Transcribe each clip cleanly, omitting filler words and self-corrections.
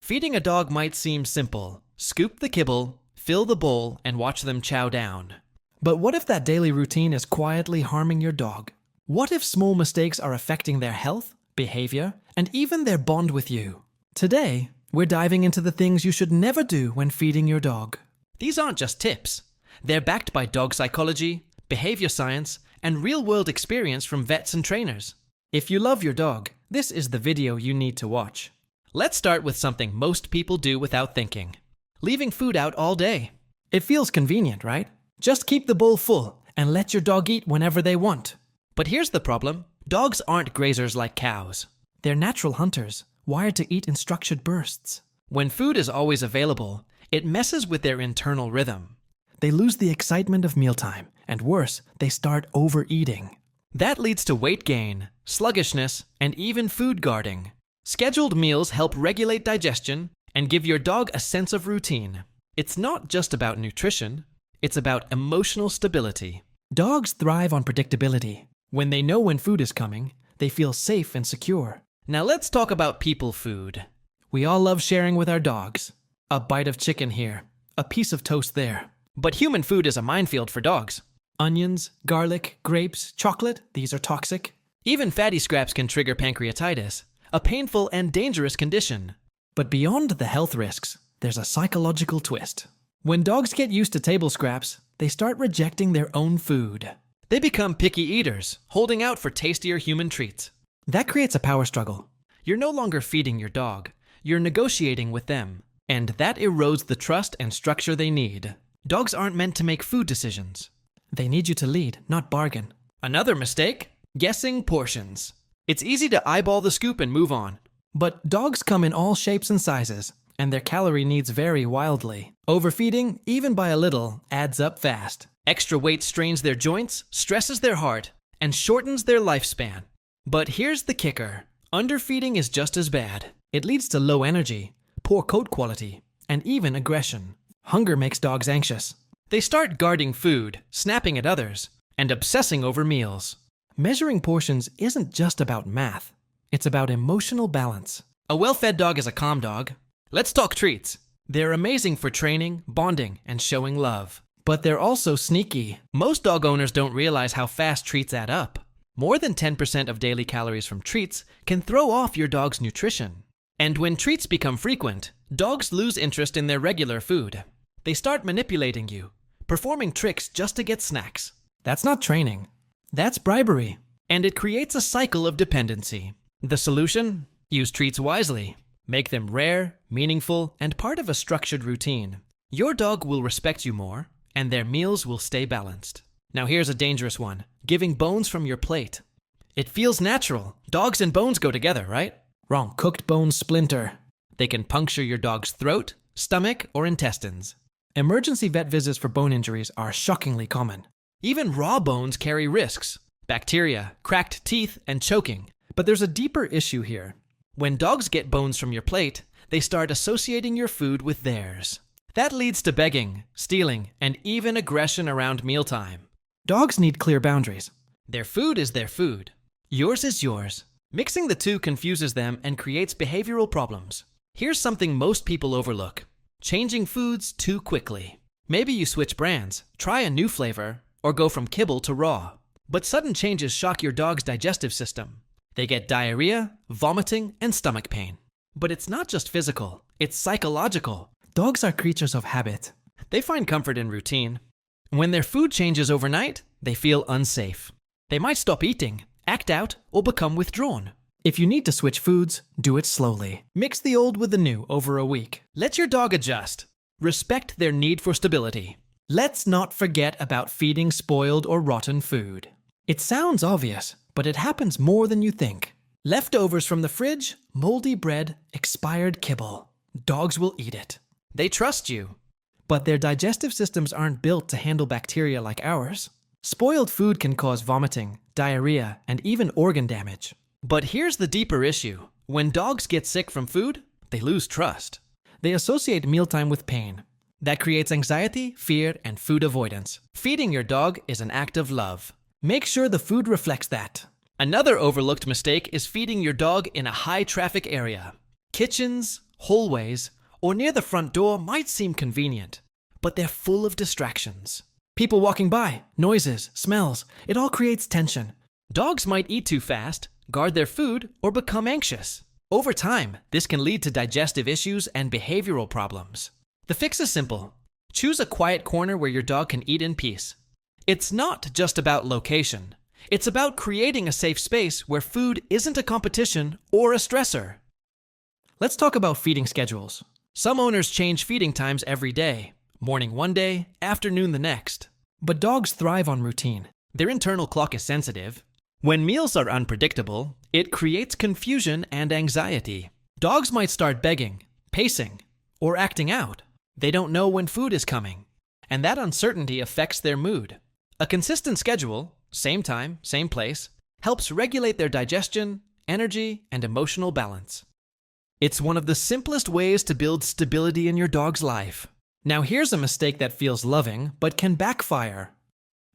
Feeding a dog might seem simple. Scoop the kibble, fill the bowl, and watch them chow down. But what if that daily routine is quietly harming your dog? What if small mistakes are affecting their health, behavior, and even their bond with you? Today, we're diving into the things you should never do when feeding your dog. These aren't just tips. They're backed by dog psychology, behavior science, and real-world experience from vets and trainers. If you love your dog, this is the video you need to watch. Let's start with something most people do without thinking. Leaving food out all day. It feels convenient, right? Just keep the bowl full and let your dog eat whenever they want. But here's the problem. Dogs aren't grazers like cows. They're natural hunters, wired to eat in structured bursts. When food is always available, it messes with their internal rhythm. They lose the excitement of mealtime, and worse, they start overeating. That leads to weight gain, sluggishness, and even food guarding. Scheduled meals help regulate digestion and give your dog a sense of routine. It's not just about nutrition, it's about emotional stability. Dogs thrive on predictability. When they know when food is coming, they feel safe and secure. Now let's talk about people food. We all love sharing with our dogs. A bite of chicken here, a piece of toast there. But human food is a minefield for dogs. Onions, garlic, grapes, chocolate, these are toxic. Even fatty scraps can trigger pancreatitis, a painful and dangerous condition. But beyond the health risks, there's a psychological twist. When dogs get used to table scraps, they start rejecting their own food. They become picky eaters, holding out for tastier human treats. That creates a power struggle. You're no longer feeding your dog, you're negotiating with them. And that erodes the trust and structure they need. Dogs aren't meant to make food decisions. They need you to lead, not bargain. Another mistake? Guessing portions. It's easy to eyeball the scoop and move on. But dogs come in all shapes and sizes, and their calorie needs vary wildly. Overfeeding, even by a little, adds up fast. Extra weight strains their joints, stresses their heart, and shortens their lifespan. But here's the kicker. Underfeeding is just as bad. It leads to low energy, poor coat quality, and even aggression. Hunger makes dogs anxious. They start guarding food, snapping at others, and obsessing over meals. Measuring portions isn't just about math. It's about emotional balance. A well-fed dog is a calm dog. Let's talk treats. They're amazing for training, bonding, and showing love. But they're also sneaky. Most dog owners don't realize how fast treats add up. More than 10% of daily calories from treats can throw off your dog's nutrition. And when treats become frequent, dogs lose interest in their regular food. They start manipulating you, performing tricks just to get snacks. That's not training. That's bribery. And it creates a cycle of dependency. The solution? Use treats wisely. Make them rare, meaningful, and part of a structured routine. Your dog will respect you more, and their meals will stay balanced. Now here's a dangerous one. Giving bones from your plate. It feels natural. Dogs and bones go together, right? Wrong. Cooked bones splinter. They can puncture your dog's throat, stomach, or intestines. Emergency vet visits for bone injuries are shockingly common. Even raw bones carry risks. Bacteria, cracked teeth, and choking. But there's a deeper issue here. When dogs get bones from your plate, they start associating your food with theirs. That leads to begging, stealing, and even aggression around mealtime. Dogs need clear boundaries. Their food is their food. Yours is yours. Mixing the two confuses them and creates behavioral problems. Here's something most people overlook. Changing foods too quickly. Maybe you switch brands, try a new flavor, or go from kibble to raw. But sudden changes shock your dog's digestive system. They get diarrhea, vomiting, and stomach pain. But it's not just physical, it's psychological. Dogs are creatures of habit. They find comfort in routine. When their food changes overnight, they feel unsafe. They might stop eating, act out, or become withdrawn. If you need to switch foods, do it slowly. Mix the old with the new over a week. Let your dog adjust. Respect their need for stability. Let's not forget about feeding spoiled or rotten food. It sounds obvious, but it happens more than you think. Leftovers from the fridge, moldy bread, expired kibble. Dogs will eat it. They trust you. But their digestive systems aren't built to handle bacteria like ours. Spoiled food can cause vomiting, diarrhea, and even organ damage. But here's the deeper issue. When dogs get sick from food, they lose trust. They associate mealtime with pain. That creates anxiety, fear, and food avoidance. Feeding your dog is an act of love. Make sure the food reflects that. Another overlooked mistake is feeding your dog in a high-traffic area. Kitchens, hallways, or near the front door might seem convenient, but they're full of distractions. People walking by, noises, smells, it all creates tension. Dogs might eat too fast, guard their food, or become anxious. Over time, this can lead to digestive issues and behavioral problems. The fix is simple. Choose a quiet corner where your dog can eat in peace. It's not just about location. It's about creating a safe space where food isn't a competition or a stressor. Let's talk about feeding schedules. Some owners change feeding times every day. Morning one day, afternoon the next. But dogs thrive on routine. Their internal clock is sensitive. When meals are unpredictable, it creates confusion and anxiety. Dogs might start begging, pacing, or acting out. They don't know when food is coming, and that uncertainty affects their mood. A consistent schedule, same time, same place, helps regulate their digestion, energy, and emotional balance. It's one of the simplest ways to build stability in your dog's life. Now here's a mistake that feels loving, but can backfire.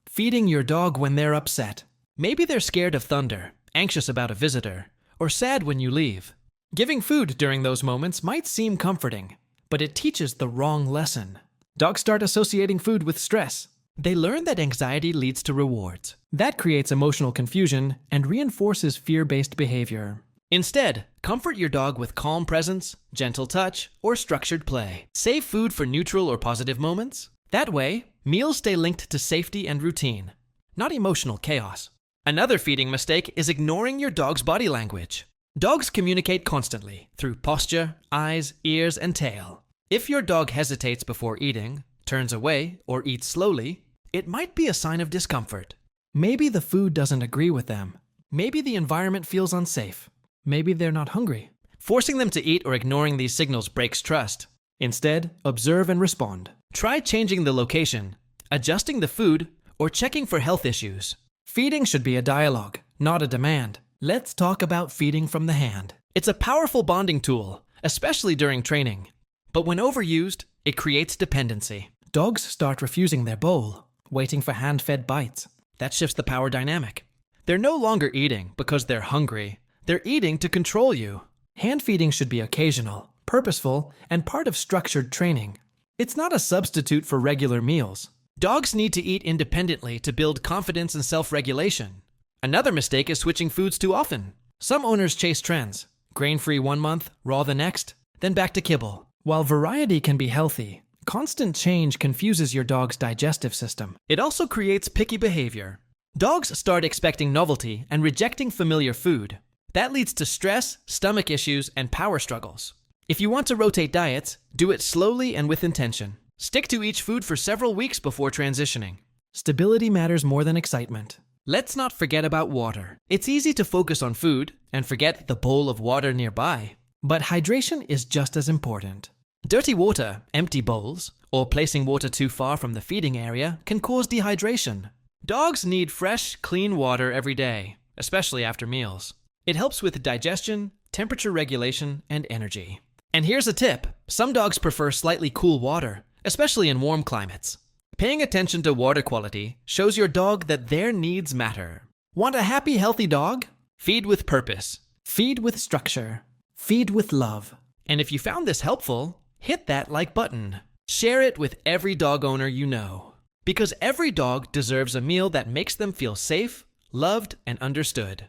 Feeding your dog when they're upset. Maybe they're scared of thunder, anxious about a visitor, or sad when you leave. Giving food during those moments might seem comforting, but it teaches the wrong lesson. Dogs start associating food with stress. They learn that anxiety leads to rewards. That creates emotional confusion and reinforces fear-based behavior. Instead, comfort your dog with calm presence, gentle touch, or structured play. Save food for neutral or positive moments. That way, meals stay linked to safety and routine, not emotional chaos. Another feeding mistake is ignoring your dog's body language. Dogs communicate constantly through posture, eyes, ears, and tail. If your dog hesitates before eating, turns away, or eats slowly, it might be a sign of discomfort. Maybe the food doesn't agree with them. Maybe the environment feels unsafe. Maybe they're not hungry. Forcing them to eat or ignoring these signals breaks trust. Instead, observe and respond. Try changing the location, adjusting the food, or checking for health issues. Feeding should be a dialogue, not a demand. Let's talk about feeding from the hand. It's a powerful bonding tool, especially during training. But when overused, it creates dependency. Dogs start refusing their bowl, waiting for hand-fed bites. That shifts the power dynamic. They're no longer eating because they're hungry. They're eating to control you. Hand feeding should be occasional, purposeful, and part of structured training. It's not a substitute for regular meals. Dogs need to eat independently to build confidence and self-regulation. Another mistake is switching foods too often. Some owners chase trends. Grain-free one month, raw the next, then back to kibble. While variety can be healthy, constant change confuses your dog's digestive system. It also creates picky behavior. Dogs start expecting novelty and rejecting familiar food. That leads to stress, stomach issues, and power struggles. If you want to rotate diets, do it slowly and with intention. Stick to each food for several weeks before transitioning. Stability matters more than excitement. Let's not forget about water. It's easy to focus on food and forget the bowl of water nearby. But hydration is just as important. Dirty water, empty bowls, or placing water too far from the feeding area can cause dehydration. Dogs need fresh, clean water every day, especially after meals. It helps with digestion, temperature regulation, and energy. And here's a tip. Some dogs prefer slightly cool water, especially in warm climates. Paying attention to water quality shows your dog that their needs matter. Want a happy, healthy dog? Feed with purpose. Feed with structure. Feed with love. And if you found this helpful, hit that like button. Share it with every dog owner you know. Because every dog deserves a meal that makes them feel safe, loved, and understood.